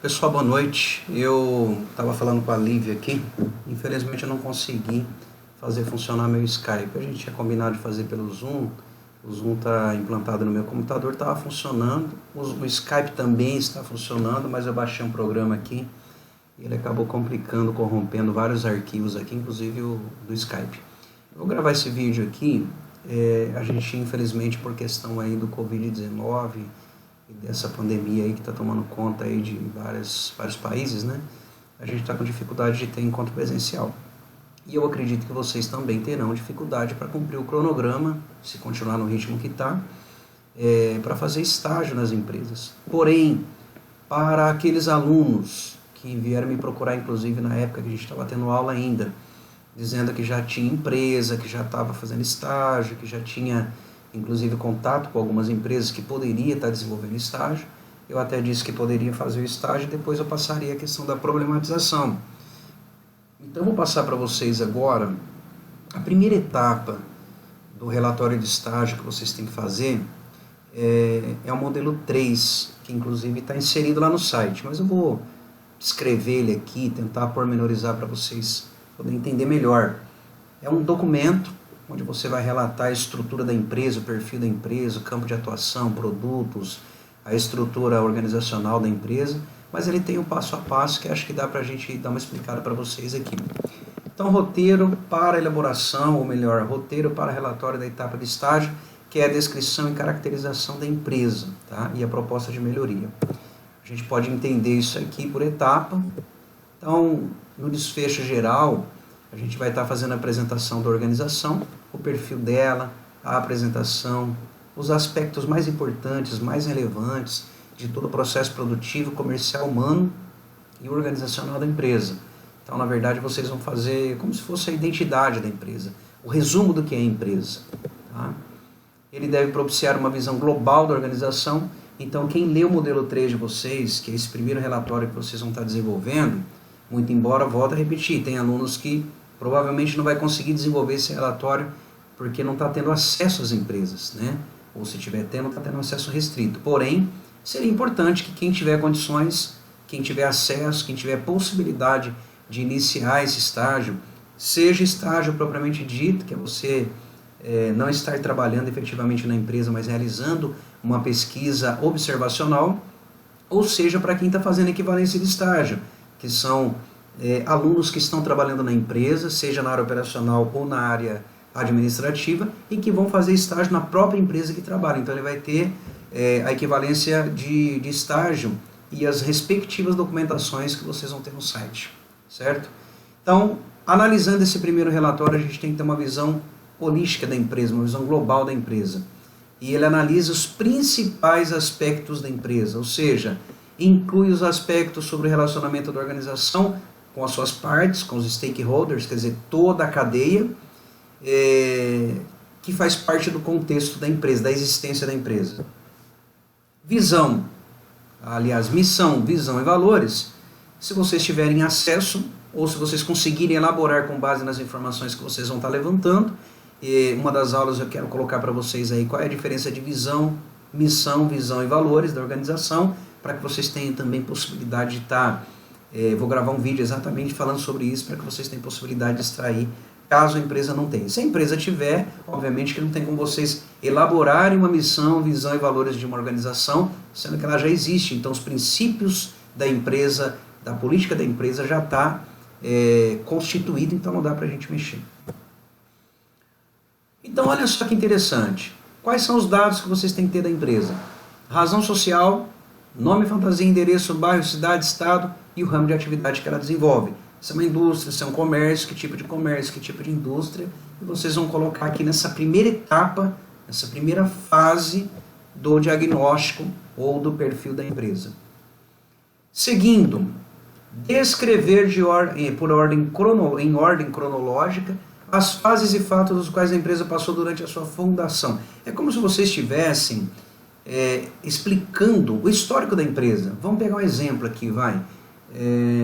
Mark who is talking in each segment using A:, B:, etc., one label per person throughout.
A: Pessoal, boa noite. Eu estava falando com a Lívia aqui. Infelizmente eu não consegui fazer funcionar meu Skype. A gente tinha combinado de fazer pelo Zoom. O Zoom está implantado no meu computador, estava funcionando. O Skype também está funcionando, mas eu baixei um programa aqui e ele acabou complicando, corrompendo vários arquivos aqui, inclusive o do Skype. Eu vou gravar esse vídeo aqui. A gente, infelizmente, por questão aí do Covid-19 e dessa pandemia aí que está tomando conta aí de vários países, né? A gente está com dificuldade de ter encontro presencial. E eu acredito que vocês também terão dificuldade para cumprir o cronograma, se continuar no ritmo que está, para fazer estágio nas empresas. Porém, para aqueles alunos que vieram me procurar, inclusive na época que a gente estava tendo aula ainda, dizendo que já tinha empresa, que já estava fazendo estágio, que já tinha inclusive contato com algumas empresas que poderia estar desenvolvendo estágio. Eu até disse que poderia fazer o estágio e depois eu passaria a questão da problematização. Então eu vou passar para vocês agora a primeira etapa do relatório de estágio que vocês têm que fazer. É o modelo 3, que inclusive está inserido lá no site, mas eu vou escrever ele aqui, tentar pormenorizar para vocês poderem entender melhor. É um documento onde você vai relatar a estrutura da empresa, o perfil da empresa, o campo de atuação, produtos, a estrutura organizacional da empresa, mas ele tem um passo a passo que acho que dá para a gente dar uma explicada para vocês aqui. Então, roteiro para elaboração, ou melhor, roteiro para relatório da etapa de estágio, que é a descrição e caracterização da empresa, tá? E a proposta de melhoria. A gente pode entender isso aqui por etapa. Então, no desfecho geral, a gente vai estar fazendo a apresentação da organização, o perfil dela, a apresentação, os aspectos mais importantes, mais relevantes de todo o processo produtivo, comercial, humano e organizacional da empresa. Então, na verdade, vocês vão fazer como se fosse a identidade da empresa, o resumo do que é a empresa. Tá? Ele deve propiciar uma visão global da organização. Então, quem lê o modelo 3 de vocês, que é esse primeiro relatório que vocês vão estar desenvolvendo, muito embora, volto a repetir, tem alunos que provavelmente não vai conseguir desenvolver esse relatório porque não está tendo acesso às empresas, né? Ou se tiver tendo, está tendo acesso restrito. Porém, seria importante que quem tiver condições, quem tiver acesso, quem tiver possibilidade de iniciar esse estágio, seja estágio propriamente dito, que é você não estar trabalhando efetivamente na empresa, mas realizando uma pesquisa observacional, ou seja, para quem está fazendo equivalência de estágio, que são alunos que estão trabalhando na empresa, seja na área operacional ou na área administrativa, e que vão fazer estágio na própria empresa que trabalha. Então ele vai ter a equivalência de estágio e as respectivas documentações que vocês vão ter no site, certo? Então, analisando esse primeiro relatório, a gente tem que ter uma visão holística da empresa, uma visão global da empresa. E ele analisa os principais aspectos da empresa, ou seja, inclui os aspectos sobre o relacionamento da organização com as suas partes, com os stakeholders, quer dizer, toda a cadeia que faz parte do contexto da empresa, da existência da empresa. Visão, aliás, missão, visão e valores, se vocês tiverem acesso, ou se vocês conseguirem elaborar com base nas informações que vocês vão estar levantando. Uma das aulas eu quero colocar para vocês aí qual é a diferença de visão, missão, visão e valores da organização, para que vocês tenham também possibilidade de estar, vou gravar um vídeo exatamente falando sobre isso, para que vocês tenham possibilidade de extrair, caso a empresa não tenha. Se a empresa tiver, obviamente que não tem como vocês elaborarem uma missão, visão e valores de uma organização, sendo que ela já existe. Então os princípios da empresa, da política da empresa já está constituído, então não dá para a gente mexer. Então olha só que interessante, quais são os dados que vocês têm que ter da empresa? Razão social, nome, fantasia, endereço, bairro, cidade, estado e o ramo de atividade que ela desenvolve. Se é uma indústria, se é um comércio, que tipo de indústria, e vocês vão colocar aqui nessa primeira etapa, nessa primeira fase do diagnóstico ou do perfil da empresa. Seguindo, descrever em ordem cronológica as fases e fatos dos quais a empresa passou durante a sua fundação. É como se vocês estivessem explicando o histórico da empresa. Vamos pegar um exemplo aqui, vai.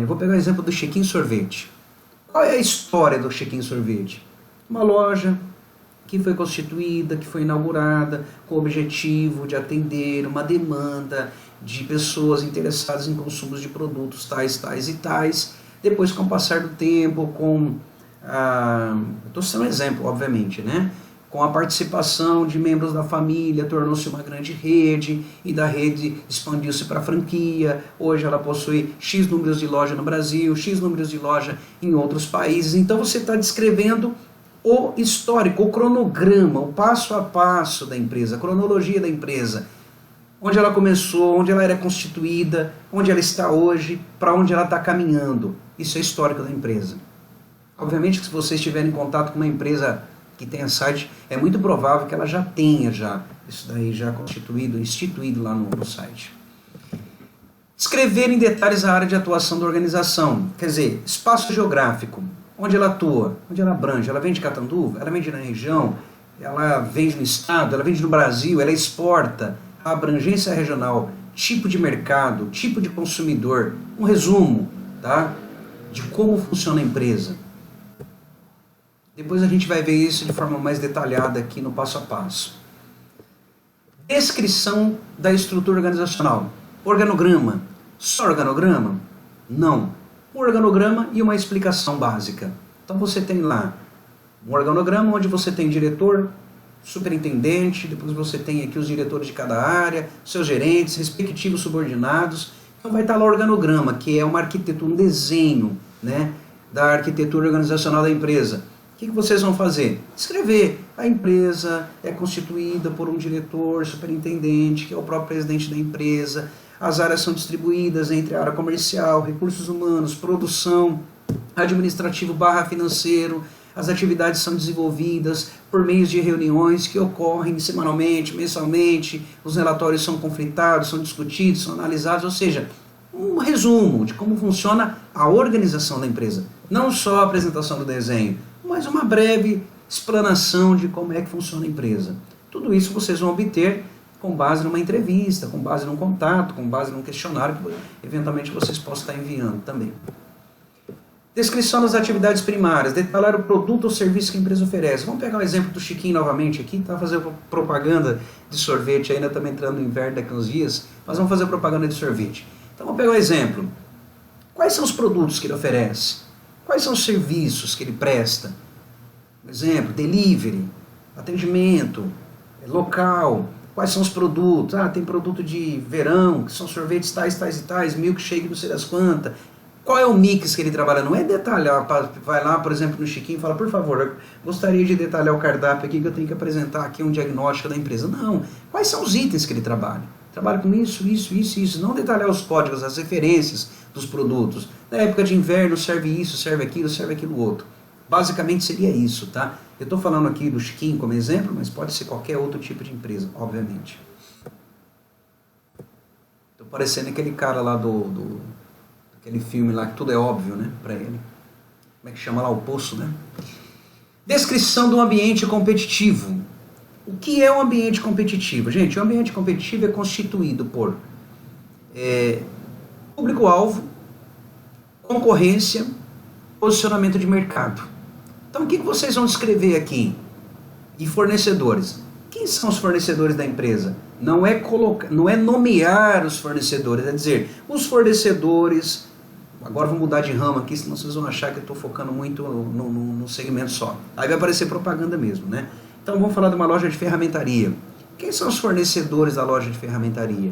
A: Vou pegar o exemplo do Check-in Sorvete. Qual é a história do Check-in Sorvete? Uma loja que foi constituída, que foi inaugurada com o objetivo de atender uma demanda de pessoas interessadas em consumos de produtos tais, tais e tais. Depois, com o passar do tempo, estou sendo um exemplo, obviamente, né? Com a participação de membros da família, tornou-se uma grande rede, e da rede expandiu-se para a franquia. Hoje ela possui X números de loja no Brasil, X números de loja em outros países. Então você está descrevendo o histórico, o cronograma, o passo a passo da empresa, a cronologia da empresa. Onde ela começou, onde ela era constituída, onde ela está hoje, para onde ela está caminhando. Isso é histórico da empresa. Obviamente que se você estiver em contato com uma empresa que tenha site, é muito provável que ela já tenha isso daí já constituído, instituído lá no site. Descrever em detalhes a área de atuação da organização, quer dizer, espaço geográfico, onde ela atua, onde ela abrange, ela vende em Catanduva, ela vende na região, ela vende no estado, ela vende no Brasil, ela exporta, a abrangência regional, tipo de mercado, tipo de consumidor, um resumo, tá, de como funciona a empresa. Depois a gente vai ver isso de forma mais detalhada aqui no passo a passo. Descrição da estrutura organizacional. Organograma. Só organograma? Não. Um organograma e uma explicação básica. Então você tem lá um organograma onde você tem diretor, superintendente, depois você tem aqui os diretores de cada área, seus gerentes, respectivos subordinados. Então vai estar lá o organograma, que é uma arquitetura, um desenho, né, da arquitetura organizacional da empresa. O que vocês vão fazer? Escrever. A empresa é constituída por um diretor, superintendente, que é o próprio presidente da empresa. As áreas são distribuídas entre a área comercial, recursos humanos, produção, administrativo / financeiro. As atividades são desenvolvidas por meio de reuniões que ocorrem semanalmente, mensalmente. Os relatórios são conflitados, são discutidos, são analisados. Ou seja, um resumo de como funciona a organização da empresa. Não só a apresentação do desenho, mas uma breve explanação de como é que funciona a empresa. Tudo isso vocês vão obter com base numa entrevista, com base num contato, com base num questionário que eventualmente vocês possam estar enviando também. Descrição das atividades primárias, detalhar o produto ou serviço que a empresa oferece. Vamos pegar o exemplo do Chiquinho novamente aqui, tá fazendo propaganda de sorvete, ainda estamos entrando no inverno daqui a uns dias, mas vamos fazer propaganda de sorvete. Então vamos pegar o exemplo. Quais são os produtos que ele oferece? Quais são os serviços que ele presta? Por exemplo, delivery, atendimento, local. Quais são os produtos? Tem produto de verão, que são sorvetes tais, tais e tais, milkshake não sei das quantas. Qual é o mix que ele trabalha? Não é detalhar, vai lá, por exemplo, no Chiquinho e fala, por favor, eu gostaria de detalhar o cardápio aqui, que eu tenho que apresentar aqui um diagnóstico da empresa. Não. Quais são os itens que ele trabalha? Trabalha com isso, isso, isso, isso. Não detalhar os códigos, as referências dos produtos. Na época de inverno serve isso, serve aquilo outro. Basicamente seria isso, tá? Eu estou falando aqui do Chiquinho como exemplo, mas pode ser qualquer outro tipo de empresa, obviamente. Estou parecendo aquele cara lá aquele filme lá que tudo é óbvio, né, para ele. Como é que chama lá? O Poço, né? Descrição do ambiente competitivo. O que é um ambiente competitivo? Gente, o ambiente competitivo é constituído por público-alvo, concorrência, posicionamento de mercado. Então, o que vocês vão descrever aqui? De fornecedores. Quem são os fornecedores da empresa? Não é nomear os fornecedores, é dizer, os fornecedores. Agora vou mudar de ramo aqui, senão vocês vão achar que eu estou focando muito no segmento só. Aí vai aparecer propaganda mesmo, né? Então vamos falar de uma loja de ferramentaria. Quem são os fornecedores da loja de ferramentaria?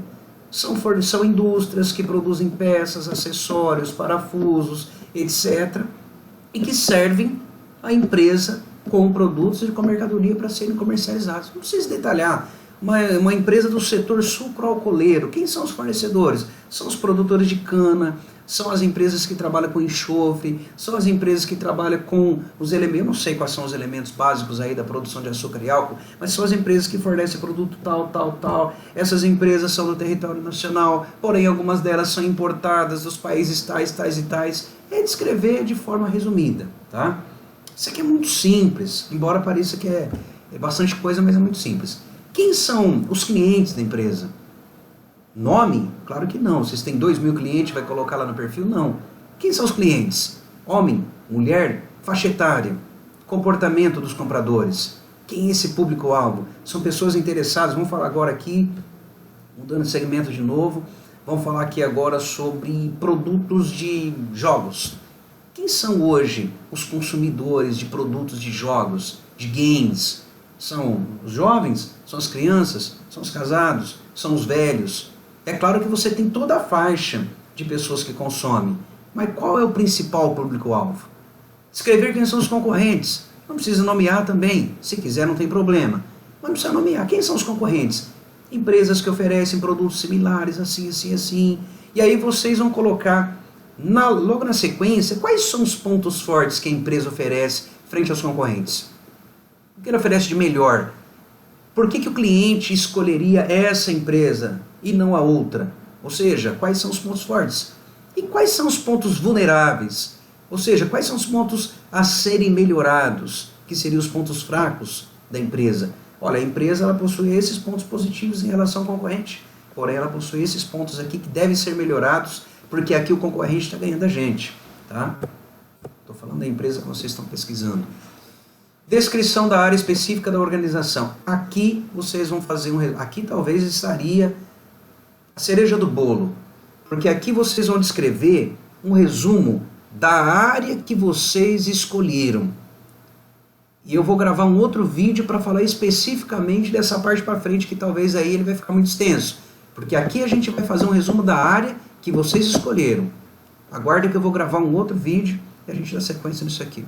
A: São indústrias que produzem peças, acessórios, parafusos, etc. E que servem a empresa com produtos e com mercadoria para serem comercializados. Não precisa detalhar. Uma empresa do setor sucroalcooleiro. Quem são os fornecedores? São os produtores de cana, são as empresas que trabalham com enxofre, são as empresas que trabalham com os elementos, eu não sei quais são os elementos básicos aí da produção de açúcar e álcool, mas são as empresas que fornecem produto tal. Essas empresas são do território nacional, porém algumas delas são importadas dos países tais e tais. É descrever de forma resumida, tá? Isso aqui é muito simples, embora pareça que é bastante coisa, mas é muito simples. Quem são os clientes da empresa? Nome? Claro que não. Vocês têm 2.000 clientes, vai colocar lá no perfil? Não. Quem são os clientes? Homem, mulher, faixa etária, comportamento dos compradores. Quem é esse público-alvo? São pessoas interessadas, vamos falar agora aqui, mudando de segmento de novo, Vamos falar aqui agora sobre produtos de jogos. Quem são hoje os consumidores de produtos de jogos, de games? São os jovens? São as crianças? São os casados? São os velhos? É claro que você tem toda a faixa de pessoas que consomem, mas qual é o principal público-alvo? Escrever quem são os concorrentes. Não precisa nomear também, se quiser não tem problema. Mas não precisa nomear. Quem são os concorrentes? Empresas que oferecem produtos similares, assim, assim, assim. E aí vocês vão colocar, logo na sequência, quais são os pontos fortes que a empresa oferece frente aos concorrentes. O que ela oferece de melhor? Por que o cliente escolheria essa empresa e não a outra? Ou seja, quais são os pontos fortes? E quais são os pontos vulneráveis? Ou seja, quais são os pontos a serem melhorados, que seriam os pontos fracos da empresa? Olha, a empresa ela possui esses pontos positivos em relação ao concorrente, porém ela possui esses pontos aqui que devem ser melhorados, porque aqui o concorrente está ganhando a gente. Tá? Estou falando da empresa que vocês estão pesquisando. Descrição da área específica da organização. Aqui vocês vão fazer aqui talvez estaria a cereja do bolo, porque aqui vocês vão descrever um resumo da área que vocês escolheram. E eu vou gravar um outro vídeo para falar especificamente dessa parte para frente, que talvez aí ele vai ficar muito extenso. Porque aqui a gente vai fazer um resumo da área que vocês escolheram. Aguarda que eu vou gravar um outro vídeo e a gente dá sequência nisso aqui.